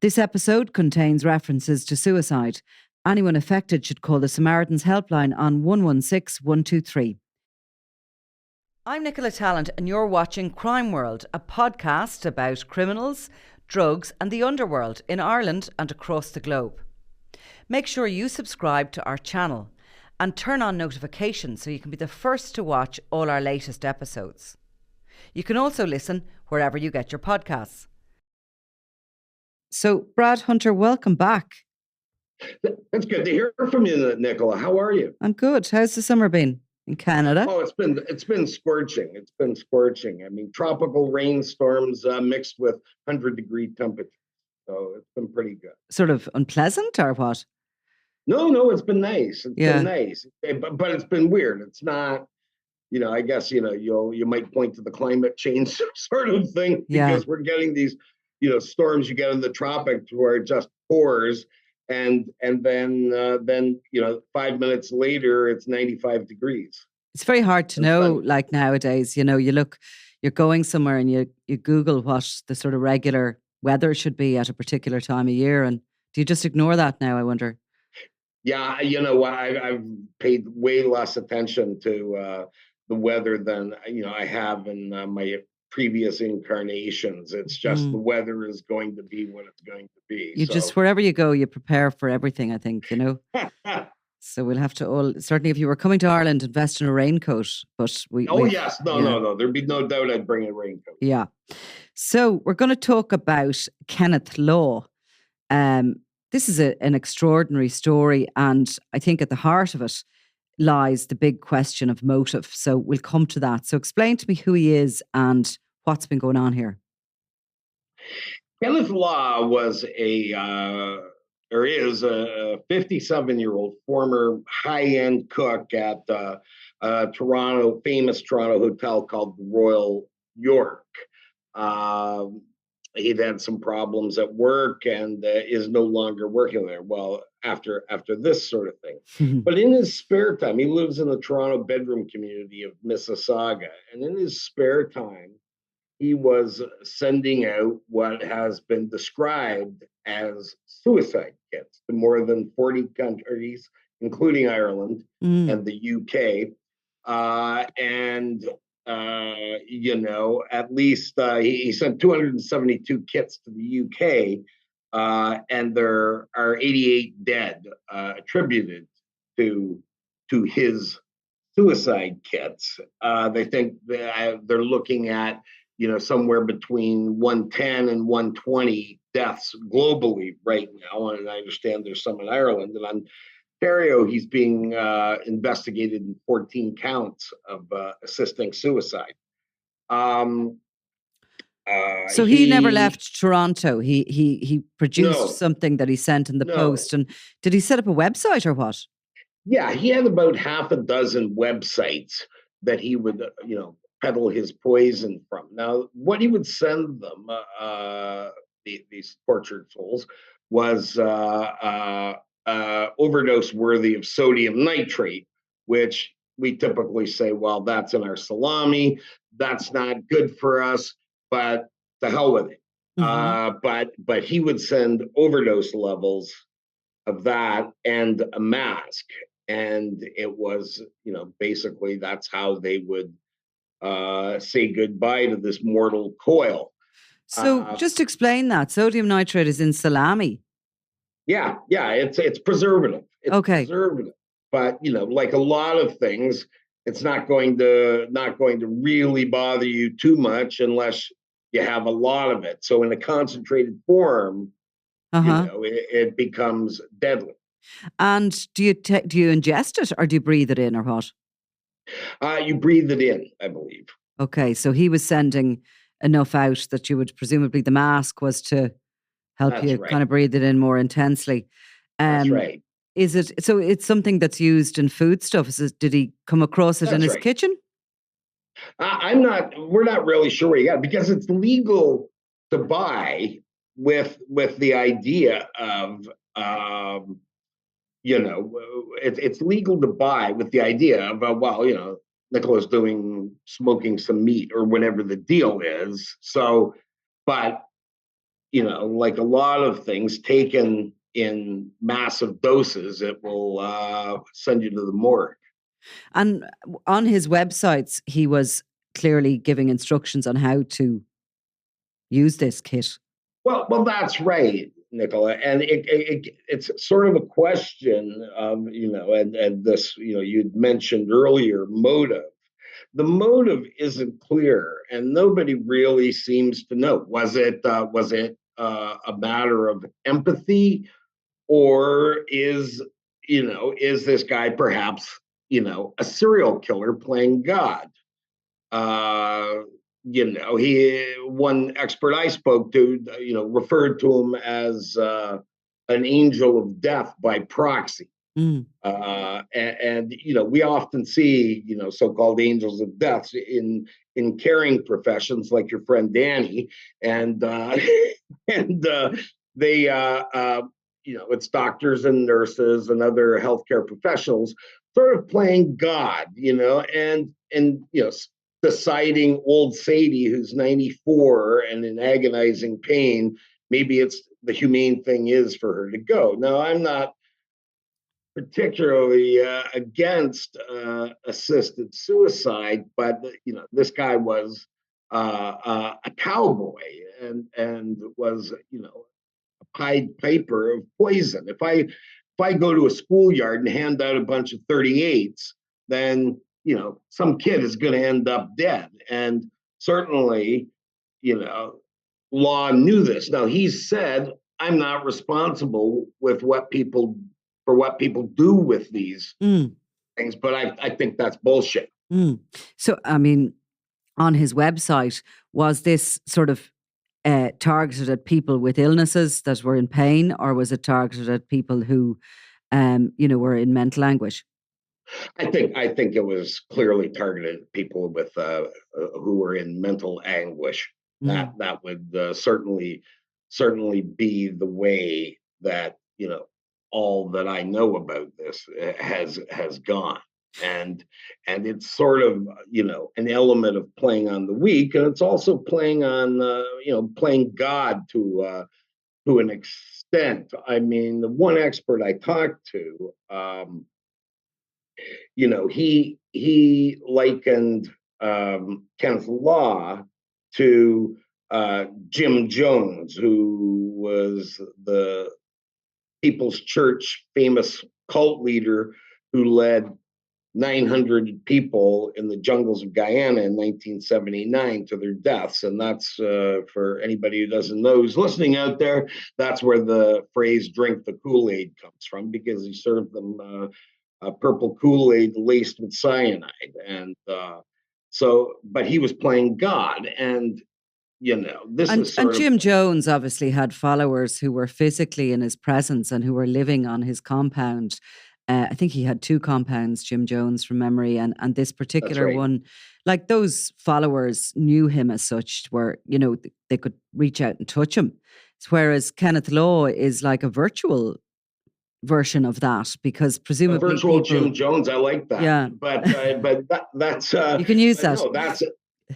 This episode contains references to suicide. Anyone affected should call the Samaritans helpline on 116 123. I'm Nicola Tallant and you're watching Crime World, a podcast about criminals, drugs and the underworld in Ireland and across the globe. Make sure you subscribe to our channel and turn on notifications so you can be the first to watch all our latest episodes. You can also listen wherever you get your podcasts. So, Brad Hunter, welcome back. That's good to hear from you, Nicola. How are you? I'm good. How's the summer been in Canada? Oh, it's been scorching. It's been scorching. I mean, tropical rainstorms mixed with 100-degree temperatures. So it's been pretty good. Sort of unpleasant or what? No, it's been nice. It's been nice, but it's been weird. It's not, I guess, you might point to the climate change sort of thing because we're getting these, storms you get in the tropics where it just pours. And then 5 minutes later, it's 95 degrees. It's very hard to know, like nowadays, you're going somewhere and you Google what the sort of regular weather should be at a particular time of year. And do you just ignore that now, I wonder? Yeah, I've paid way less attention to the weather than, I have in my previous incarnations. It's just the weather is going to be what it's going to be. Just, wherever you go, you prepare for everything, I think, So we'll have to all, certainly if you were coming to Ireland, invest in a raincoat. But yes. No. There'd be no doubt I'd bring a raincoat. Yeah. So we're going to talk about Kenneth Law. This is an extraordinary story, and I think at the heart of it lies the big question of motive. So we'll come to that. So explain to me who he is and what's been going on here. Kenneth Law was is a 57-year-old former high-end cook at a famous Toronto hotel called the Royal York. He'd had some problems at work and is no longer working there. Well, after this sort of thing. But in his spare time, he lives in the Toronto bedroom community of Mississauga. And in his spare time, he was sending out what has been described as suicide kits to more than 40 countries, including Ireland and the UK. At least he sent 272 kits to the UK, and there are 88 dead attributed to his suicide kits. They think they're looking at somewhere between 110 and 120 deaths globally right now, and I understand there's some in Ireland. And on Ontario, he's being investigated in 14 counts of assisting suicide. So he never left Toronto. He produced something that he sent in the post. And did he set up a website or what? Yeah, he had about half a dozen websites that he would, peddle his poison from. Now, what he would send them, these tortured souls, was overdose worthy of sodium nitrate, which we typically say, well, that's in our salami. That's not good for us, but to hell with it. But he would send overdose levels of that and a mask. And it was, basically that's how they would say goodbye to this mortal coil. So just explain that. Sodium nitrate is in salami. Yeah, it's preservative. It's preservative. But like a lot of things, it's not going to really bother you too much unless you have a lot of it. So in a concentrated form, it becomes deadly. And do you ingest it or do you breathe it in or what? You breathe it in, I believe. Okay, so he was sending enough out that you would presumably the mask was to help kind of breathe it in more intensely. That's right. Is it so? It's something that's used in foodstuff. Did he come across it in his kitchen? We're not really sure where he got it because it's legal to buy with the idea of it's legal to buy with the idea of Nicola's smoking some meat or whatever the deal is. So, but like a lot of things taken in massive doses, it will send you to the morgue. And on his websites, he was clearly giving instructions on how to use this kit. Well, that's right, Nicola, and it's sort of a question of and this you'd mentioned earlier motive. The motive isn't clear, and nobody really seems to know. Was it a matter of empathy, or is this guy perhaps a serial killer playing God? Uh, he one expert I spoke to, referred to him as an angel of death by proxy. Mm. And we often see so-called angels of death in caring professions like your friend Danny, and and they it's doctors and nurses and other healthcare professionals sort of playing God, and deciding old Sadie, who's 94 and in agonizing pain, maybe it's the humane thing is for her to go. Now, I'm not particularly against assisted suicide, but this guy was a cowboy and was a Pied Piper of poison. If I go to a schoolyard and hand out a bunch of 38s, then some kid is going to end up dead. And certainly, you know, Law knew this. Now he said, "I'm not responsible for what people do with these Mm. things," but I think that's bullshit. Mm. So, I mean, on his website, was this sort of targeted at people with illnesses that were in pain, or was it targeted at people who, were in mental anguish? I think it was clearly targeted at people with who were in mental anguish. Mm. That would certainly be the way that all that I know about this has gone, and it's sort of an element of playing on the weak, and it's also playing on playing God to an extent. I mean, the one expert I talked to. He likened Kenneth Law to Jim Jones, who was the People's Church famous cult leader who led 900 people in the jungles of Guyana in 1979 to their deaths. And that's for anybody who doesn't know who's listening out there, that's where the phrase drink the Kool-Aid comes from, because he served them purple Kool-Aid laced with cyanide. And but he was playing God. And, this And is and sort of Jim Jones obviously had followers who were physically in his presence and who were living on his compound. I think he had two compounds, Jim Jones, from memory, and this that's particular right. one, like those followers knew him as such, where they could reach out and touch him. Whereas Kenneth Law is like a virtual version of that, because A presumably virtual people, Jim Jones, I like that. yeah, But that's you can use but that. no,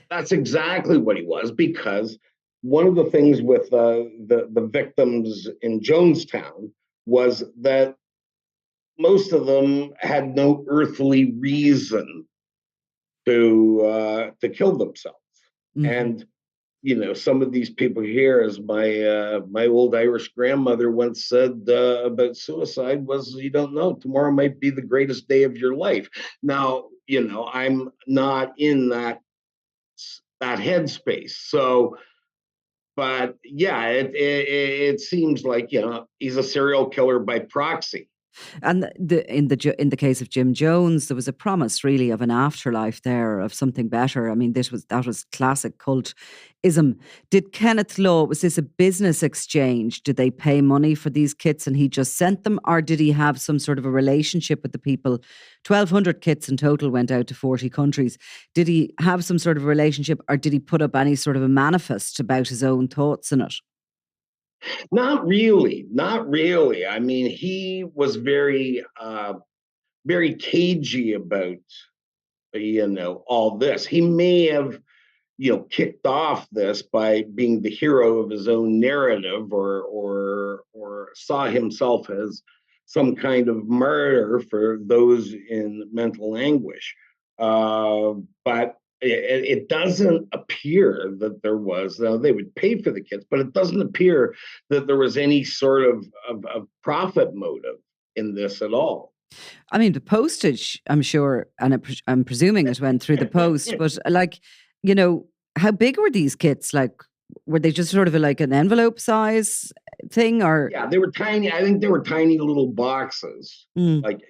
that's exactly what he was, because one of the things with the victims in Jonestown was that most of them had no earthly reason to kill themselves. Hmm. And some of these people here, as my old Irish grandmother once said about suicide, was, you don't know, tomorrow might be the greatest day of your life. Now, I'm not in that headspace. So, but yeah, it seems like he's a serial killer by proxy. And in the case of Jim Jones, there was a promise really of an afterlife there, of something better. I mean, that was classic cultism. Did Kenneth Law, was this a business exchange? Did they pay money for these kits and he just sent them, or did he have some sort of a relationship with the people? 1,200 kits in total went out to 40 countries. Did he have some sort of relationship, or did he put up any sort of a manifest about his own thoughts in it? Not really, not really. I mean, he was very cagey about all this. He may have kicked off this by being the hero of his own narrative, or saw himself as some kind of martyr for those in mental anguish. But it doesn't appear that there was. Now, they would pay for the kits, but it doesn't appear that there was any sort of profit motive in this at all. I mean, the postage, I'm sure, and I'm presuming it went through the post, but like, how big were these kits? Like, were they just sort of like an envelope size thing, or? Yeah, they were tiny. I think they were tiny little boxes, Mm. like,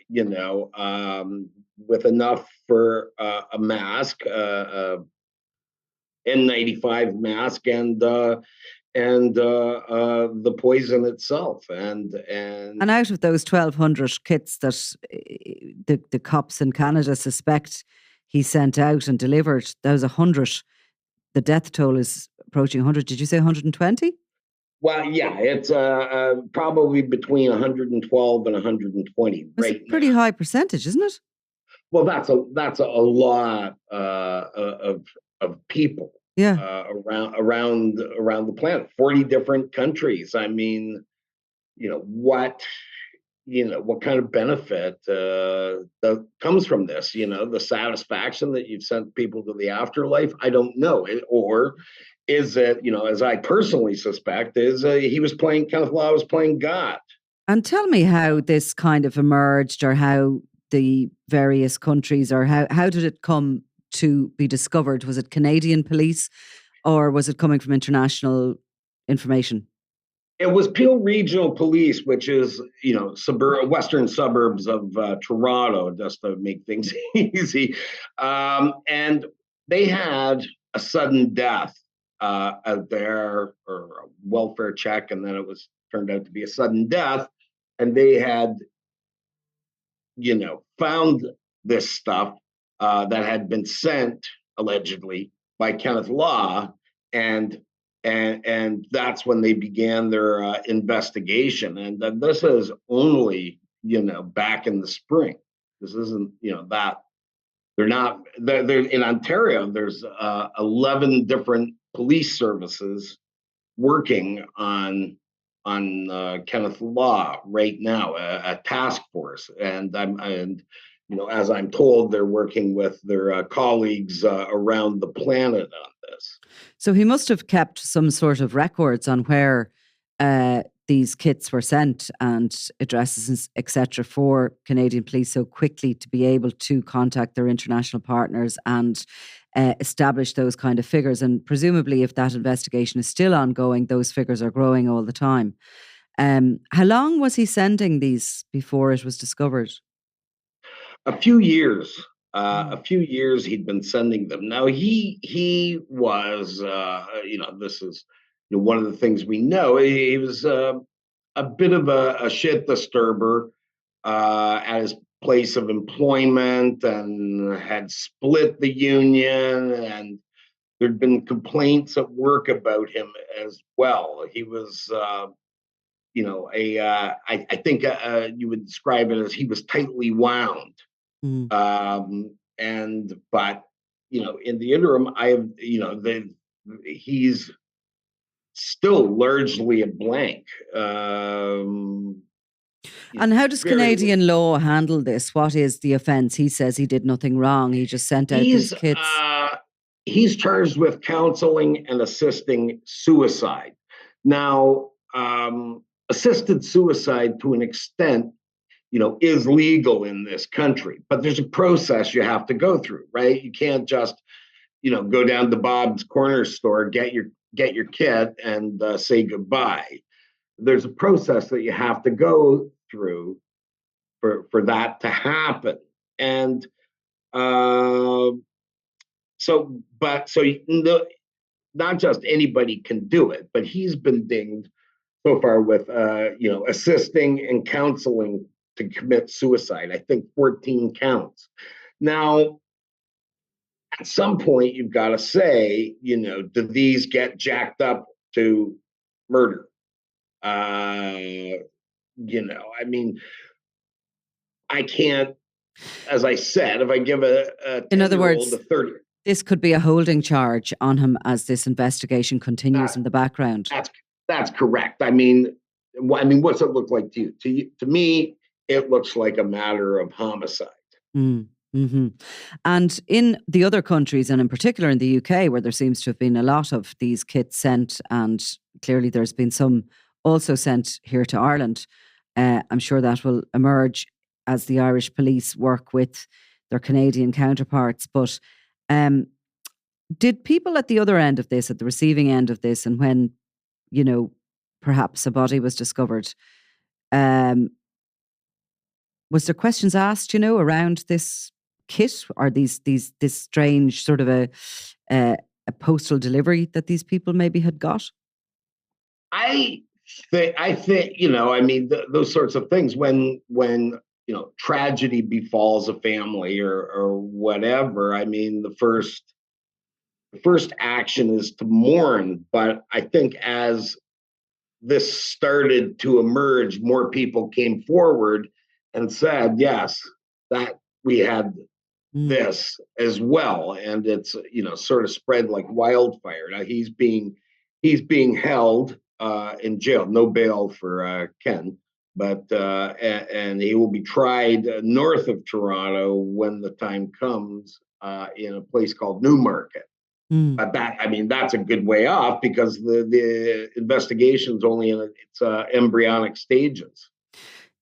with enough for a mask, N95 mask, and the poison itself, And out of those 1,200 kits that the cops in Canada suspect he sent out and delivered, there was 100. The death toll is approaching 100. Did you say 120? well, yeah, it's probably between 112 and 120 It's a right now. pretty high percentage, isn't it? Well, that's a lot of people Yeah. around the planet, 40 different countries. I mean, what kind of benefit that comes from this? The satisfaction that you've sent people to the afterlife. I don't know, or is it, as I personally suspect, is he was playing Kenneth Law was playing God. And tell me how this kind of emerged, or how the various countries, or how did it come to be discovered? Was it Canadian police, or was it coming from international information? It was Peel Regional Police, which is, western suburbs of Toronto, just to make things easy. And they had a sudden death out there, or a welfare check, and then it was turned out to be a sudden death. And they had, found this stuff that had been sent allegedly by Kenneth Law, and that's when they began their investigation. And this is only back in the spring. This isn't that they're not they're in Ontario. There's 11 different police services working on Kenneth Law right now, a task force, and as I'm told, they're working with their colleagues around the planet on this. So he must have kept some sort of records on where these kits were sent, and addresses, etc., for Canadian police so quickly to be able to contact their international partners and establish those kind of figures. And presumably, if that investigation is still ongoing, those figures are growing all the time. How long was he sending these before it was discovered? A few years. Mm. A few years he'd been sending them. Now he was, this is one of the things we know. He was a bit of a shit disturber at his place of employment, and had split the union, and there'd been complaints at work about him as well. He was, I think you would describe it as he was tightly wound. Mm. But in the interim, I have, he's still largely a blank. And how does Very little. Canadian law handle this? What is the offence? He says he did nothing wrong. He just sent out these He's kits. he's charged with counseling and assisting suicide. Now, assisted suicide, to an extent, is legal in this country, but there's a process you have to go through, right? You can't just, go down to Bob's corner store, get your kit, and say goodbye. There's a process that you have to go through for that to happen. And uh, not just anybody can do it, but he's been dinged so far with assisting and counseling to commit suicide. I think 14 counts. Now, at some point, you've got to say, do these get jacked up to murder? I mean, I can't, as I said, if I give a In other 10-year-old words, a 30. This could be a holding charge on him as this investigation continues That in the background. that's correct. I mean, what's it look like to you? To me, it looks like a matter of homicide. Mm. Hmm. And in the other countries, and in particular in the UK, where there seems to have been a lot of these kits sent, and clearly there's been some also sent here to Ireland, I'm sure that will emerge as the Irish police work with their Canadian counterparts. But um, did people at the other end of this, at the receiving end of this, and when, you know, perhaps a body was discovered, um, was there questions asked, around this kit, or this strange sort of a, a postal delivery that these people maybe had got? I I think those sorts of things when tragedy befalls a family or whatever. I mean, the first action is to mourn, but I think as this started to emerge, more people came forward and said, yes, that we had Mm, this as well, and it's sort of spread like wildfire. Now he's being held in jail, no bail for Ken, but and he will be tried north of Toronto when the time comes in a place called Newmarket. mm. But that's a good way off because the investigation's only in its embryonic stages.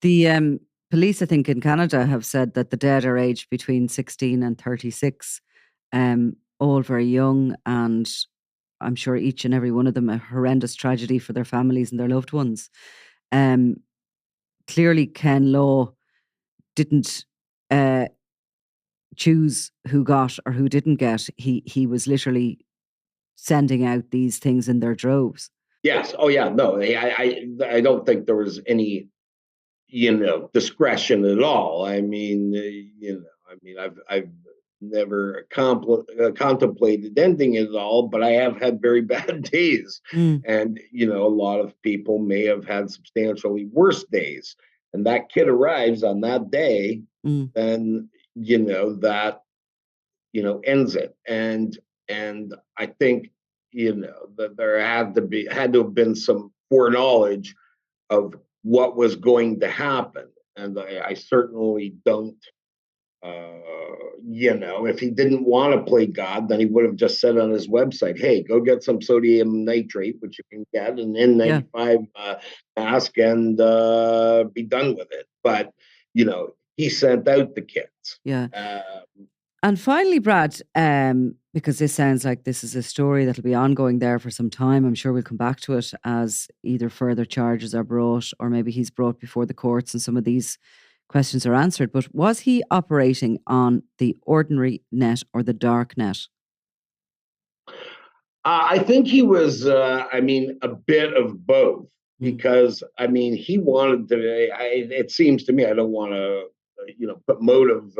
The police, I think, in Canada have said that the dead are aged between 16 and 36, all very young, and I'm sure each and every one of them a horrendous tragedy for their families and their loved ones. Um, Clearly, Ken Law didn't uh, choose who got or who didn't get. He was literally sending out these things in their droves. Yes. Oh yeah. No, I don't think there was any discretion at all. I mean, I've never contemplated ending it all, but I have had very bad days, Mm, and a lot of people may have had substantially worse days. And that kid arrives on that day, mm, then that ends it. And I think that there had to have been some foreknowledge of what was going to happen. And I certainly don't, if he didn't want to play God, then he would have just said on his website, hey, go get some sodium nitrate, which you can get, an yeah, N95 mask, and be done with it. But, he sent out the kids. yeah. Uh, And finally, Brad, because this sounds like this is a story that'll be ongoing there for some time, I'm sure we'll come back to it as either further charges are brought or maybe he's brought before the courts and some of these questions are answered. But was he operating on the ordinary net or the dark net? I think he was, a bit of both, Mm, because, he wanted to. It seems to me, I don't want to, put motive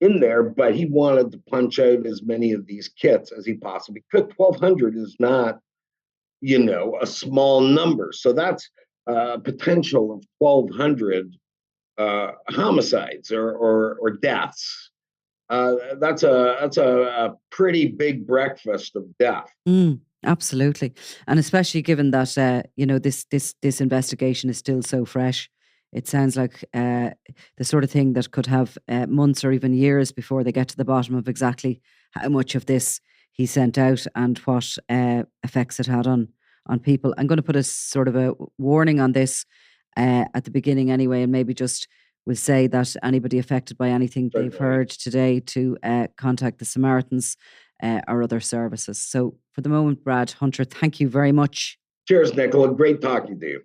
in there, but he wanted to punch out as many of these kits as he possibly could. 1,200 is not, a small number. So that's potential of 1,200 homicides or deaths. That's a pretty big breakfast of death. absolutely. And especially given that, this investigation is still so fresh. It sounds like the sort of thing that could have months or even years before they get to the bottom of exactly how much of this he sent out and what effects it had on people. I'm going to put a sort of a warning on this at the beginning anyway, and maybe just will say that anybody affected by anything they've Certainly. heard today to contact the Samaritans or other services. So for the moment, Brad Hunter, thank you very much. Cheers, Nicola. Great talking to you.